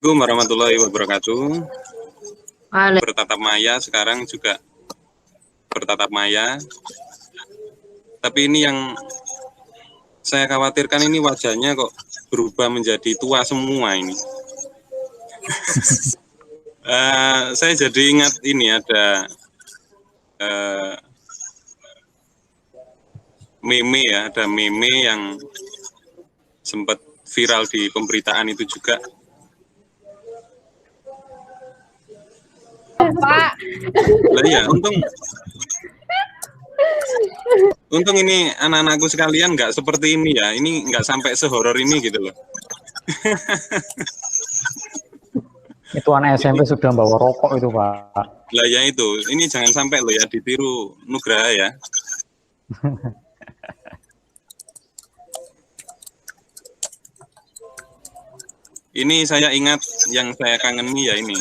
Assalamualaikum warahmatullahi wabarakatuh. Waalaikumsalam. Bertatap maya sekarang juga bertatap maya. Tapi ini yang saya khawatirkan, ini wajahnya kok berubah menjadi tua semua ini. Saya jadi ingat ini ada meme ya, ada meme yang sempat viral di pemberitaan itu juga. Pak. Lah ya, untung ini anak-anakku sekalian nggak seperti ini ya. Ini nggak sampai sehoror ini gitu loh. Itu anak SMP sudah bawa rokok itu, Pak. Lah ya itu, ini jangan sampai lo ya ditiru Nugraha ya. Ini saya ingat yang saya kangeni ya ini.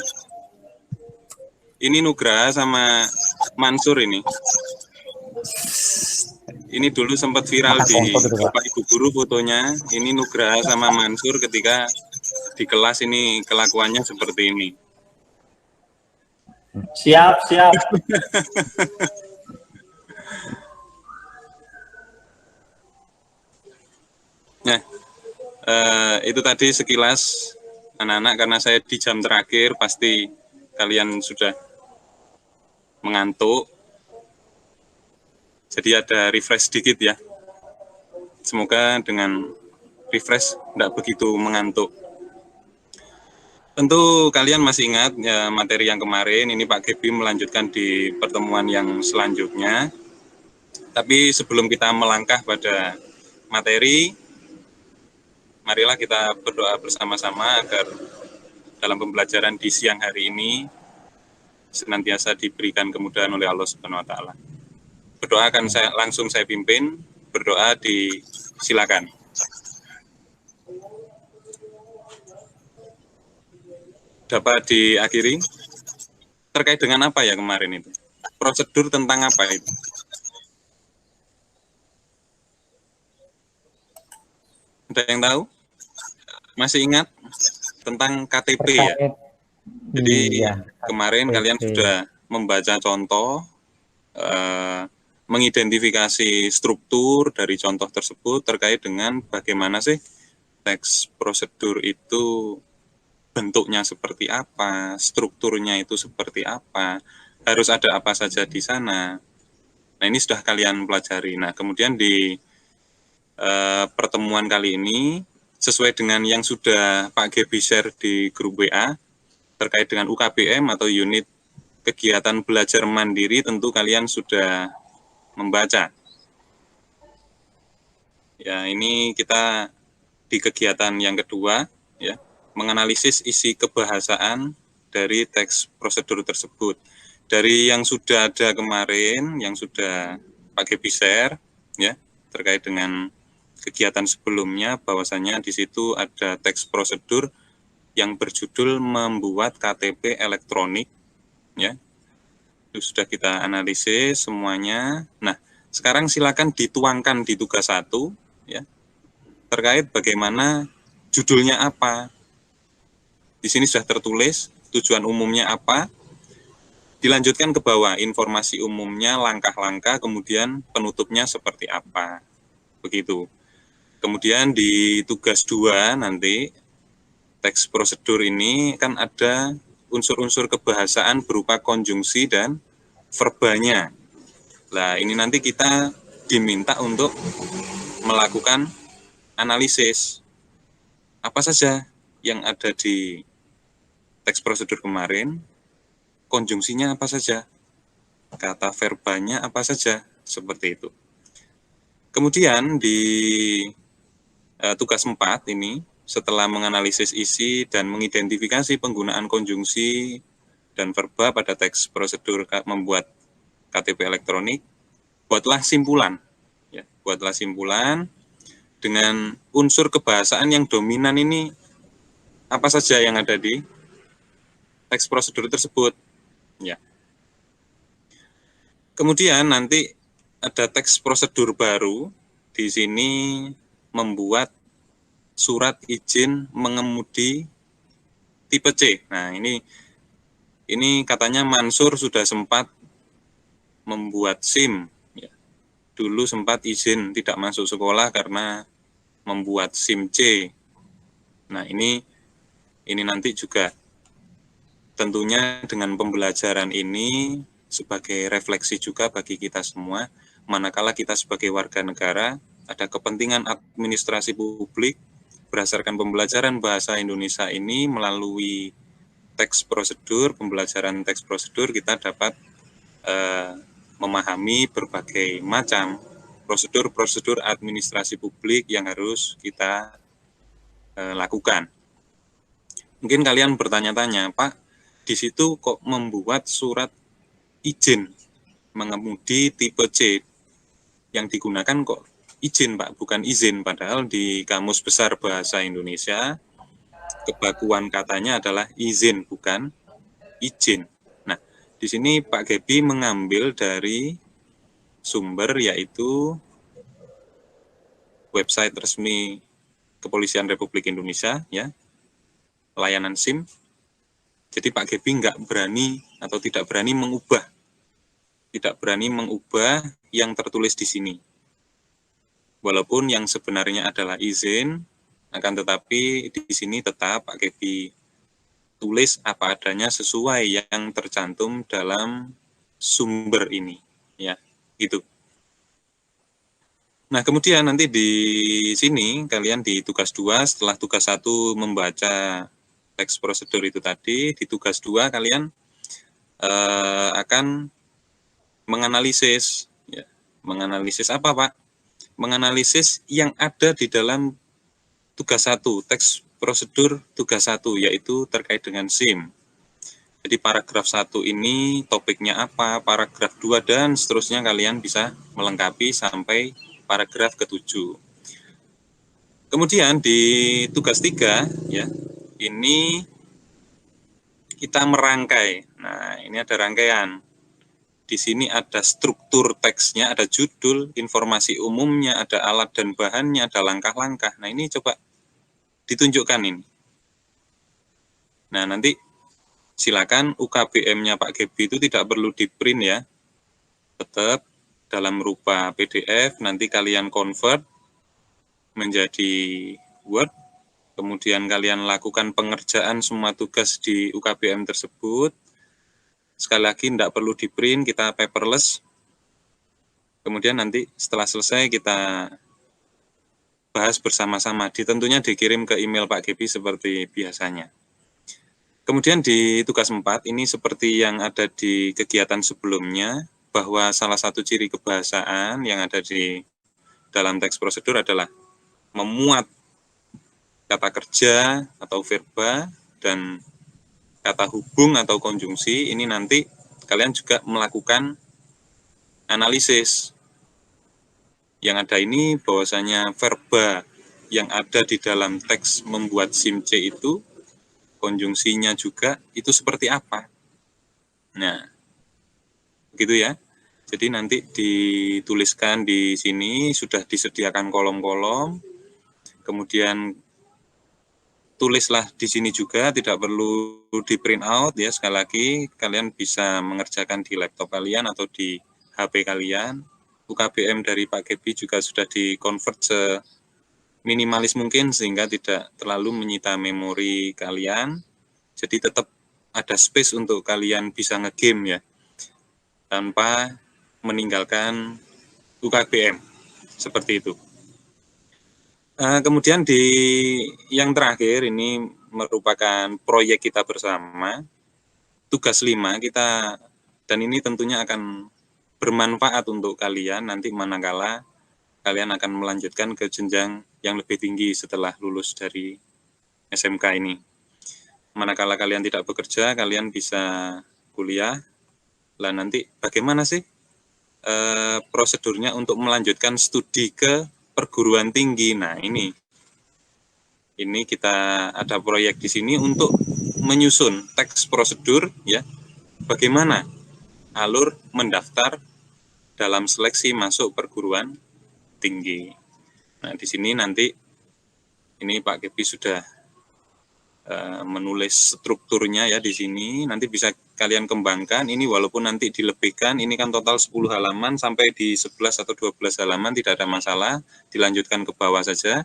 Ini Nugraha sama Mansur ini. Ini dulu sempat viral di Bapak Ibu Guru fotonya. Ini Nugraha sama Mansur ketika di kelas ini kelakuannya seperti ini. Siap. Nah, itu tadi sekilas anak-anak, karena saya di jam terakhir pasti kalian sudah mengantuk. Jadi ada refresh sedikit ya. Semoga dengan refresh tidak begitu mengantuk. Tentu kalian masih ingat ya, materi yang kemarin, ini Pak Gebi melanjutkan di pertemuan yang selanjutnya. Tapi sebelum kita melangkah pada materi, marilah kita berdoa bersama-sama agar dalam pembelajaran di siang hari ini senantiasa diberikan kemudahan oleh Allah Subhanahu wa taala. Berdoa akan langsung saya pimpin, berdoa disilakan. Dapat diakhiri terkait dengan apa ya kemarin itu? Prosedur tentang apa itu? Ada yang tahu? Masih ingat tentang KTP ya? Jadi kemarin kalian sudah membaca contoh, mengidentifikasi struktur dari contoh tersebut terkait dengan bagaimana sih teks prosedur itu bentuknya seperti apa, strukturnya itu seperti apa, harus ada apa saja di sana. Nah, ini sudah kalian pelajari. Nah, kemudian di pertemuan kali ini, sesuai dengan yang sudah Pak Gebi share di grup WA, terkait dengan UKBM atau unit kegiatan belajar mandiri, tentu kalian sudah membaca. Ya, ini kita di kegiatan yang kedua, ya, menganalisis isi kebahasaan dari teks prosedur tersebut. Dari yang sudah ada kemarin, yang sudah Pak Gebi share, ya, terkait dengan kegiatan sebelumnya, bahwasanya di situ ada teks prosedur yang berjudul membuat KTP elektronik, ya. Itu sudah kita analisis semuanya. Nah, sekarang silakan dituangkan di tugas 1, ya, terkait bagaimana judulnya apa. Di sini sudah tertulis tujuan umumnya apa, dilanjutkan ke bawah informasi umumnya, langkah-langkah, kemudian penutupnya seperti apa, begitu. Kemudian di tugas 2 nanti teks prosedur ini kan ada unsur-unsur kebahasaan berupa konjungsi dan verbanya. Nah, ini nanti kita diminta untuk melakukan analisis apa saja yang ada di teks prosedur kemarin, konjungsinya apa saja, kata verbanya apa saja, seperti itu. Kemudian di tugas 4 ini, setelah menganalisis isi dan mengidentifikasi penggunaan konjungsi dan verba pada teks prosedur membuat KTP elektronik, buatlah simpulan. Ya, buatlah simpulan dengan unsur kebahasaan yang dominan ini apa saja yang ada di teks prosedur tersebut. Ya. Kemudian nanti ada teks prosedur baru, di sini membuat surat izin mengemudi tipe C. Nah, ini katanya Mansur sudah sempat membuat SIM. Ya. Dulu sempat izin tidak masuk sekolah karena membuat SIM C. Nah, ini nanti juga tentunya dengan pembelajaran ini sebagai refleksi juga bagi kita semua, manakala kita sebagai warga negara ada kepentingan administrasi publik, berdasarkan pembelajaran bahasa Indonesia ini melalui teks prosedur, pembelajaran teks prosedur, kita dapat memahami berbagai macam prosedur-prosedur administrasi publik yang harus kita lakukan. Mungkin kalian bertanya-tanya, Pak, di situ kok membuat surat izin mengemudi tipe C yang digunakan kok izin, Pak, bukan izin, padahal di Kamus Besar Bahasa Indonesia kebakuan katanya adalah izin, bukan izin. Nah, di sini Pak Gebi mengambil dari sumber yaitu website resmi Kepolisian Republik Indonesia, ya, layanan SIM. Jadi Pak Gebi nggak berani atau tidak berani mengubah yang tertulis di sini. Walaupun yang sebenarnya adalah izin, akan tetapi di sini tetap Pak Gebi tulis apa adanya sesuai yang tercantum dalam sumber ini, ya, gitu. Nah, kemudian nanti di sini kalian di tugas 2 setelah tugas 1 membaca teks prosedur itu tadi, di tugas 2 kalian akan menganalisis, ya. Menganalisis apa, Pak? Menganalisis yang ada di dalam tugas 1, teks prosedur tugas 1, yaitu terkait dengan SIM. Jadi paragraf 1 ini topiknya apa, paragraf 2 dan seterusnya kalian bisa melengkapi sampai paragraf ke-7. Kemudian di tugas 3, ya, ini kita merangkai. Nah, ini ada rangkaian. Di sini ada struktur teksnya, ada judul, informasi umumnya, ada alat dan bahannya, ada langkah-langkah. Nah, ini coba ditunjukkan ini. Nah, nanti silakan UKBM-nya Pak Gebi itu tidak perlu di-print ya. Tetap dalam rupa PDF, nanti kalian convert menjadi Word, kemudian kalian lakukan pengerjaan semua tugas di UKBM tersebut. Sekali lagi, tidak perlu di-print, kita paperless. Kemudian nanti setelah selesai kita bahas bersama-sama. Tentunya dikirim ke email Pak Gebi seperti biasanya. Kemudian di tugas 4, ini seperti yang ada di kegiatan sebelumnya, bahwa salah satu ciri kebahasaan yang ada di dalam teks prosedur adalah memuat kata kerja atau verba dan kata hubung atau konjungsi. Ini nanti kalian juga melakukan analisis. Yang ada ini bahwasanya verba yang ada di dalam teks membuat SIM C itu, konjungsinya juga itu seperti apa. Nah, begitu ya. Jadi nanti dituliskan di sini, sudah disediakan kolom-kolom, kemudian tulislah di sini juga, tidak perlu di print out ya. Sekali lagi kalian bisa mengerjakan di laptop kalian atau di HP kalian. UKBM dari Pak Gebi juga sudah di-convert seminimalis mungkin sehingga tidak terlalu menyita memori kalian. Jadi tetap ada space untuk kalian bisa nge-game ya, tanpa meninggalkan UKBM, seperti itu. Kemudian di yang terakhir ini merupakan proyek kita bersama, tugas 5 kita, dan ini tentunya akan bermanfaat untuk kalian nanti manakala kalian akan melanjutkan ke jenjang yang lebih tinggi setelah lulus dari SMK ini. Manakala kalian tidak bekerja, kalian bisa kuliah. Lah nanti bagaimana sih prosedurnya untuk melanjutkan studi ke perguruan tinggi? Nah, ini kita ada proyek di sini untuk menyusun teks prosedur ya. Bagaimana alur mendaftar dalam seleksi masuk perguruan tinggi. Nah, di sini nanti ini Pak Gebi sudah menulis strukturnya ya di sini, nanti bisa kalian kembangkan. Ini walaupun nanti dilebihkan, ini kan total 10 halaman sampai di 11 atau 12 halaman tidak ada masalah, dilanjutkan ke bawah saja.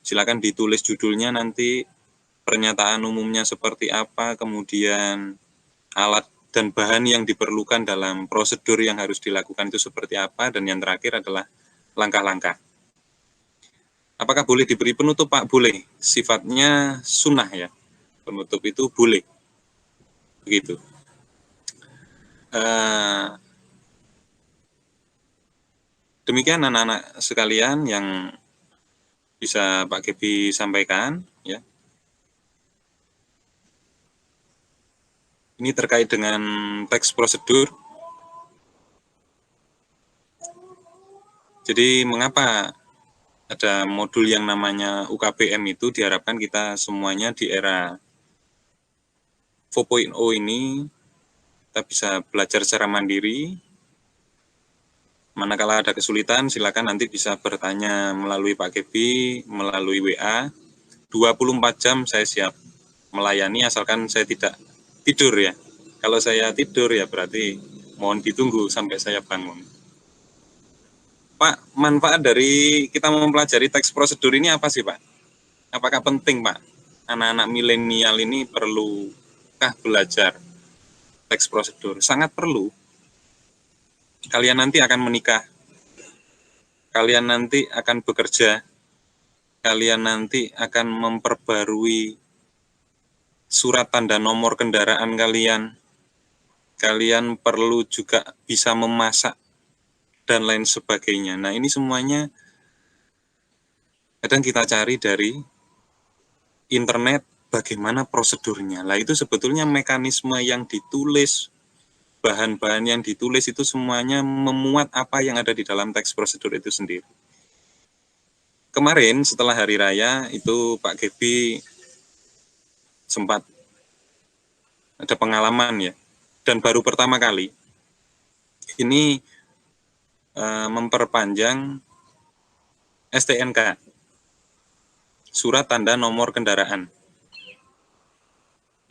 Silakan ditulis judulnya nanti, pernyataan umumnya seperti apa, kemudian alat dan bahan yang diperlukan dalam prosedur yang harus dilakukan itu seperti apa, dan yang terakhir adalah langkah-langkah. Apakah boleh diberi penutup, Pak? Boleh. Sifatnya sunnah ya. Penutup itu boleh. Begitu. Demikian anak-anak sekalian yang bisa Pak Gebi sampaikan ya. Ini terkait dengan teks prosedur. Jadi mengapa ada modul yang namanya UKBM itu diharapkan kita semuanya di era 4.0 ini kita bisa belajar secara mandiri. Manakala ada kesulitan silakan nanti bisa bertanya melalui Pak Gebi, melalui WA. 24 jam saya siap melayani asalkan saya tidak tidur ya. Kalau saya tidur ya berarti mohon ditunggu sampai saya bangun. Pak, manfaat dari kita mempelajari teks prosedur ini apa sih, Pak? Apakah penting, Pak? Anak-anak milenial ini perlukah belajar teks prosedur? Sangat perlu. Kalian nanti akan menikah. Kalian nanti akan bekerja. Kalian nanti akan memperbarui surat tanda nomor kendaraan kalian. Kalian perlu juga bisa memasak dan lain sebagainya. Nah, ini semuanya kadang kita cari dari internet bagaimana prosedurnya. Lah itu sebetulnya mekanisme yang ditulis, bahan-bahan yang ditulis itu semuanya memuat apa yang ada di dalam teks prosedur itu sendiri. Kemarin setelah hari raya itu Pak Gebi sempat ada pengalaman ya, dan baru pertama kali ini memperpanjang STNK, surat tanda nomor kendaraan.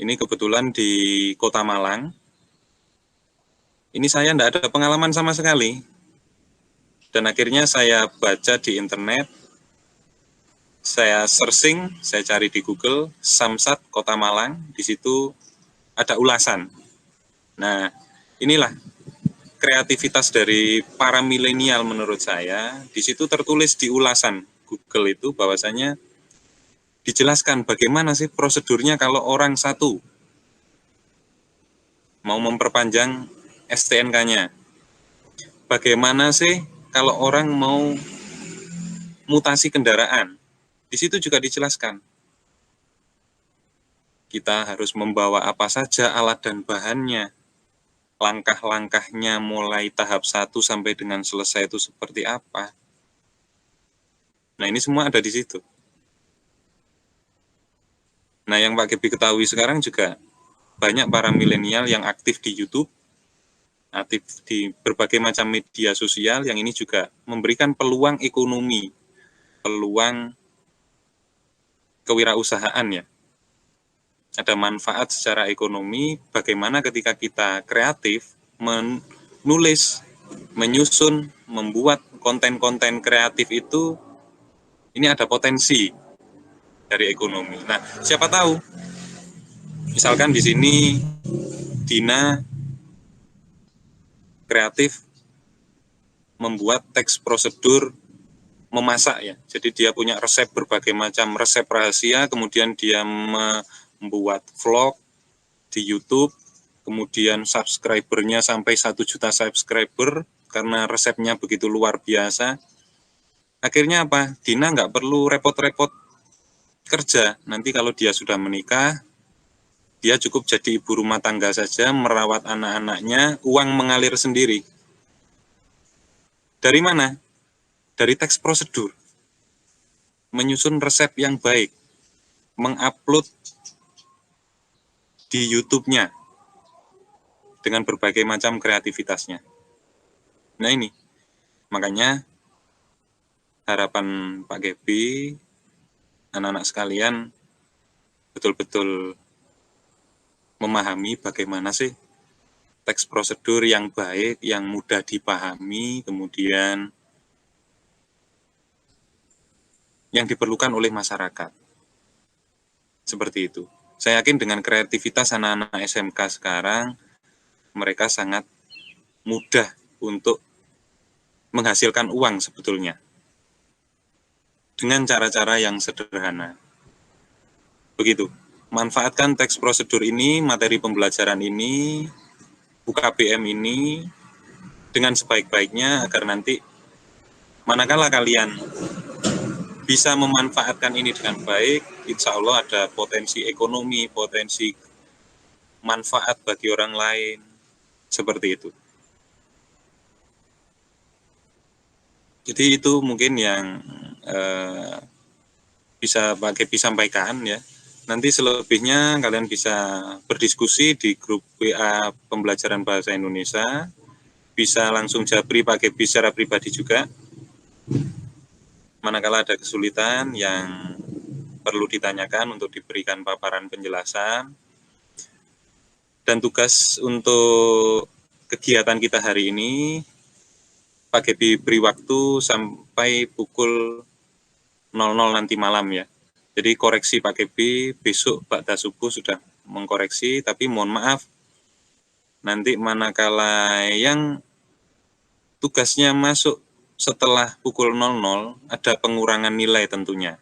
Ini kebetulan di Kota Malang. Ini saya tidak ada pengalaman sama sekali. Dan akhirnya saya baca di internet, saya searching, saya cari di Google, Samsat Kota Malang, di situ ada ulasan. Nah, inilah kreativitas dari para milenial menurut saya. Di situ tertulis di ulasan Google itu bahwasanya dijelaskan bagaimana sih prosedurnya kalau orang satu mau memperpanjang STNK-nya. Bagaimana sih kalau orang mau mutasi kendaraan. Di situ juga dijelaskan. Kita harus membawa apa saja alat dan bahannya. Langkah-langkahnya mulai tahap 1 sampai dengan selesai itu seperti apa. Nah, ini semua ada di situ. Nah, yang Pak Gebi ketahui sekarang juga banyak para milenial yang aktif di YouTube, aktif di berbagai macam media sosial, yang ini juga memberikan peluang ekonomi, peluang kewirausahaan ya. Ada manfaat secara ekonomi, bagaimana ketika kita kreatif, menulis, menyusun, membuat konten-konten kreatif itu, ini ada potensi dari ekonomi. Nah, siapa tahu, misalkan di sini Dina kreatif membuat teks prosedur memasak ya. Jadi dia punya resep, berbagai macam resep rahasia, kemudian dia membuat vlog di YouTube, kemudian subscribernya sampai 1 juta subscriber karena resepnya begitu luar biasa. Akhirnya apa? Dina nggak perlu repot-repot kerja. Nanti kalau dia sudah menikah, dia cukup jadi ibu rumah tangga saja, merawat anak-anaknya, uang mengalir sendiri. Dari mana? Dari teks prosedur. Menyusun resep yang baik, mengupload di YouTube-nya dengan berbagai macam kreativitasnya. Nah ini, makanya harapan Pak Gebi, anak-anak sekalian, betul-betul memahami bagaimana sih teks prosedur yang baik, yang mudah dipahami, kemudian yang diperlukan oleh masyarakat. Seperti itu. Saya yakin dengan kreativitas anak-anak SMK sekarang, mereka sangat mudah untuk menghasilkan uang sebetulnya. Dengan cara-cara yang sederhana. Begitu. Manfaatkan teks prosedur ini, materi pembelajaran ini, UKBM ini, dengan sebaik-baiknya agar nanti manakala kalian bisa memanfaatkan ini dengan baik, insya Allah ada potensi ekonomi, potensi manfaat bagi orang lain, seperti itu. Jadi itu mungkin yang bisa Pak Gebi sampaikan ya. Nanti selebihnya kalian bisa berdiskusi di grup WA pembelajaran bahasa Indonesia, bisa langsung japri Pak Gebi secara pribadi juga. Manakala ada kesulitan yang perlu ditanyakan untuk diberikan paparan penjelasan. Dan tugas untuk kegiatan kita hari ini, Pak Gebi beri waktu sampai pukul 00 nanti malam ya. Jadi koreksi Pak Gebi, besok Pak Dasubuh sudah mengkoreksi, tapi mohon maaf, nanti manakala yang tugasnya masuk setelah pukul 00, ada pengurangan nilai tentunya.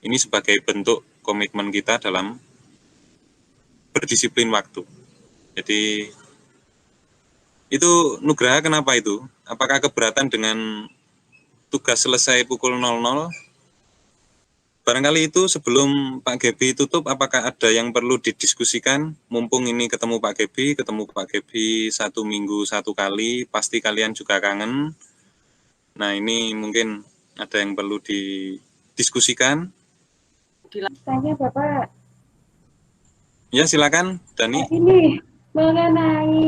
Ini sebagai bentuk komitmen kita dalam berdisiplin waktu. Jadi itu Nugraha kenapa itu? Apakah keberatan dengan tugas selesai pukul 00? Barangkali itu sebelum Pak Gebi tutup, apakah ada yang perlu didiskusikan? Mumpung ini ketemu Pak Gebi 1 minggu 1 kali, pasti kalian juga kangen. Nah ini mungkin ada yang perlu didiskusikan. Tanya Bapak. Ya silakan, Dani. Ini mengenai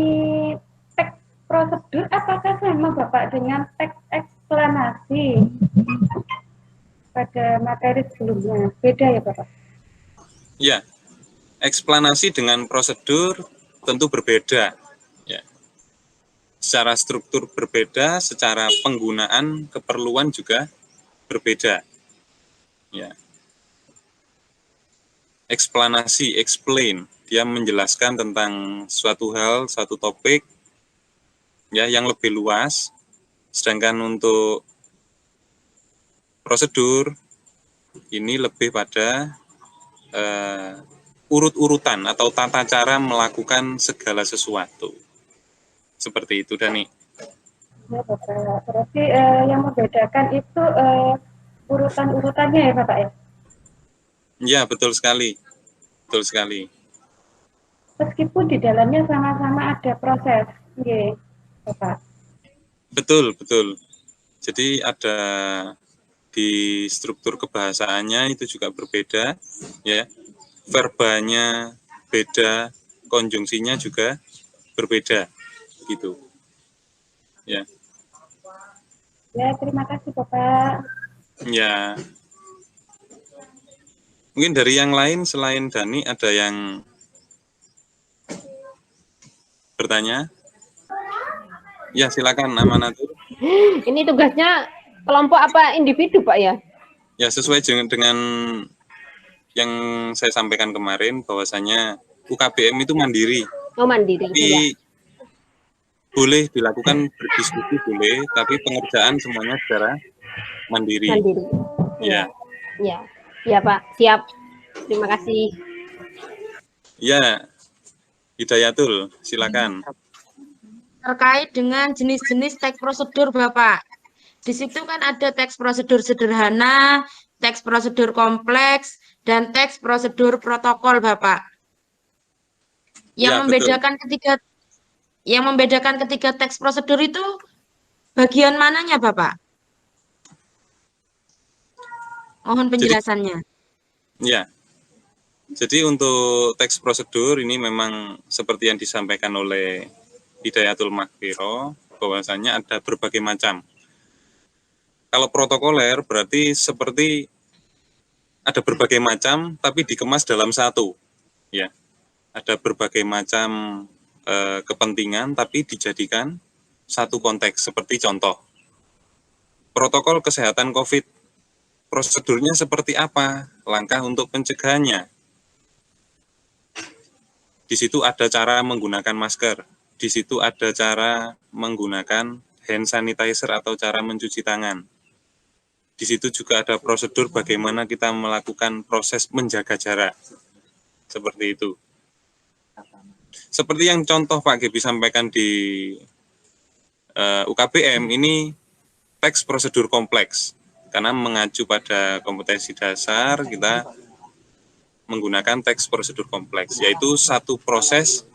teks prosedur, apakah sama Bapak dengan teks eksplanasi pada materi sebelumnya? Beda ya Bapak? Ya, eksplanasi dengan prosedur tentu berbeda. Ya. Secara struktur berbeda, secara penggunaan keperluan juga berbeda. Ya. Eksplanasi, explain, dia menjelaskan tentang suatu hal, suatu topik, ya, yang lebih luas. Sedangkan untuk prosedur ini lebih pada urut-urutan atau tata cara melakukan segala sesuatu. Seperti itu, Dani. Ya Bapak, berarti yang membedakan itu urutan-urutannya ya Bapak ya? Ya, betul sekali. Betul sekali. Meskipun di dalamnya sama-sama ada proses, ya Bapak. Betul, betul. Jadi ada di struktur kebahasaannya itu juga berbeda, ya. Verbanya beda, konjungsinya juga berbeda, gitu. Ya. Ya, terima kasih Bapak. Ya. Mungkin dari yang lain selain Dani ada yang bertanya? Ya, silakan Amanatur. Ini tugasnya kelompok apa individu, Pak ya? Ya, sesuai dengan yang saya sampaikan kemarin bahwasanya UKBM itu mandiri. Oh, mandiri. Tapi Ya. boleh dilakukan berdiskusi boleh, tapi pengerjaan semuanya secara mandiri. Mandiri. Ya. Ya. Ya, Pak. Siap. Terima kasih. Ya. Hidayatul, silakan. Terkait dengan jenis-jenis teks prosedur, Bapak. Di situ kan ada teks prosedur sederhana, teks prosedur kompleks, dan teks prosedur protokol, Bapak. Yang Ya, membedakan ketiga teks prosedur itu bagian mananya, Bapak? Mohon penjelasannya. Ya. Jadi untuk teks prosedur ini memang seperti yang disampaikan oleh Hidayatul Makfiro, bahwasanya ada berbagai macam. Kalau protokoler berarti seperti ada berbagai macam, tapi dikemas dalam satu. Ya, ada berbagai macam kepentingan, tapi dijadikan satu konteks. Seperti contoh, protokol kesehatan COVID, prosedurnya seperti apa, langkah untuk pencegahannya. Di situ ada cara menggunakan masker, di situ ada cara menggunakan hand sanitizer atau cara mencuci tangan. Di situ juga ada prosedur bagaimana kita melakukan proses menjaga jarak. Seperti itu. Seperti yang contoh Pak Gebi sampaikan di UKBM, ini teks prosedur kompleks. Karena mengacu pada kompetensi dasar, kita menggunakan teks prosedur kompleks, yaitu satu proses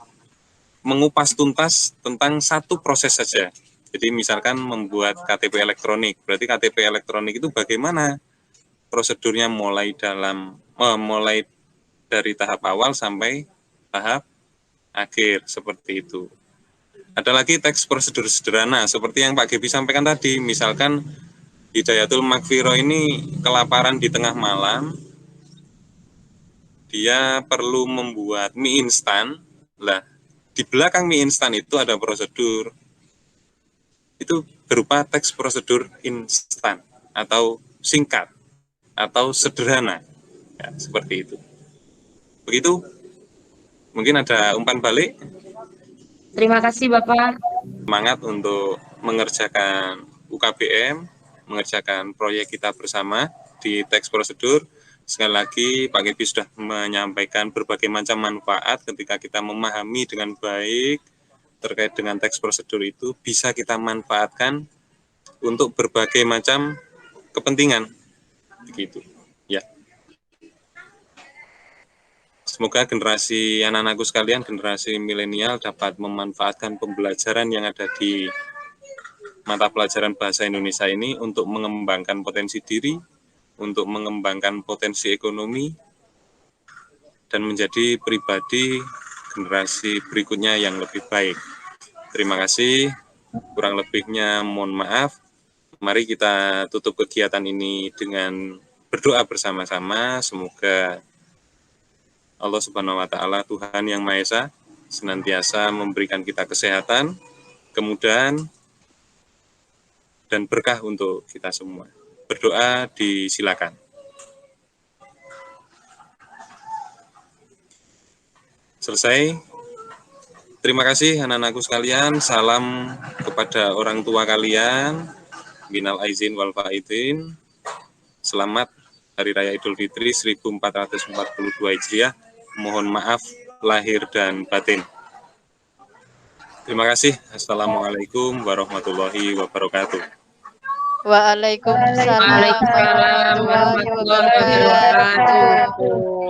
mengupas tuntas tentang satu proses saja. Jadi misalkan membuat KTP elektronik, berarti KTP elektronik itu bagaimana prosedurnya mulai dari tahap awal sampai tahap akhir, seperti itu. Ada lagi teks prosedur sederhana, seperti yang Pak Gebi sampaikan tadi, misalkan Hidayatul Makfiro ini kelaparan di tengah malam, dia perlu membuat mie instan. Lah, di belakang mie instan itu ada prosedur. Itu berupa teks prosedur instan atau singkat atau sederhana. Ya, seperti itu. Begitu. Mungkin ada umpan balik. Terima kasih Bapak. Semangat untuk mengerjakan UKBM, mengerjakan proyek kita bersama di teks prosedur. Sekali lagi, Pak Gebi sudah menyampaikan berbagai macam manfaat ketika kita memahami dengan baik terkait dengan teks prosedur itu, bisa kita manfaatkan untuk berbagai macam kepentingan. Begitu. Ya. Semoga generasi anak-anakku sekalian, generasi milenial dapat memanfaatkan pembelajaran yang ada di mata pelajaran bahasa Indonesia ini untuk mengembangkan potensi diri, untuk mengembangkan potensi ekonomi, dan menjadi pribadi generasi berikutnya yang lebih baik. Terima kasih, kurang lebihnya mohon maaf. Mari kita tutup kegiatan ini dengan berdoa bersama-sama. Semoga Allah Subhanahu wa Ta'ala, Tuhan Yang Maha Esa, senantiasa memberikan kita kesehatan, kemudahan, dan berkah untuk kita semua. Berdoa disilakan. Selesai. Terima kasih anak-anakku sekalian. Salam kepada orang tua kalian. Minal aizin wal faizin. Selamat Hari Raya Idul Fitri 1442 Hijriah. Mohon maaf lahir dan batin. Terima kasih. Assalamualaikum warahmatullahi wabarakatuh. Waalaikumsalam Waalaikumsalam warahmatullahi wabarakatuh.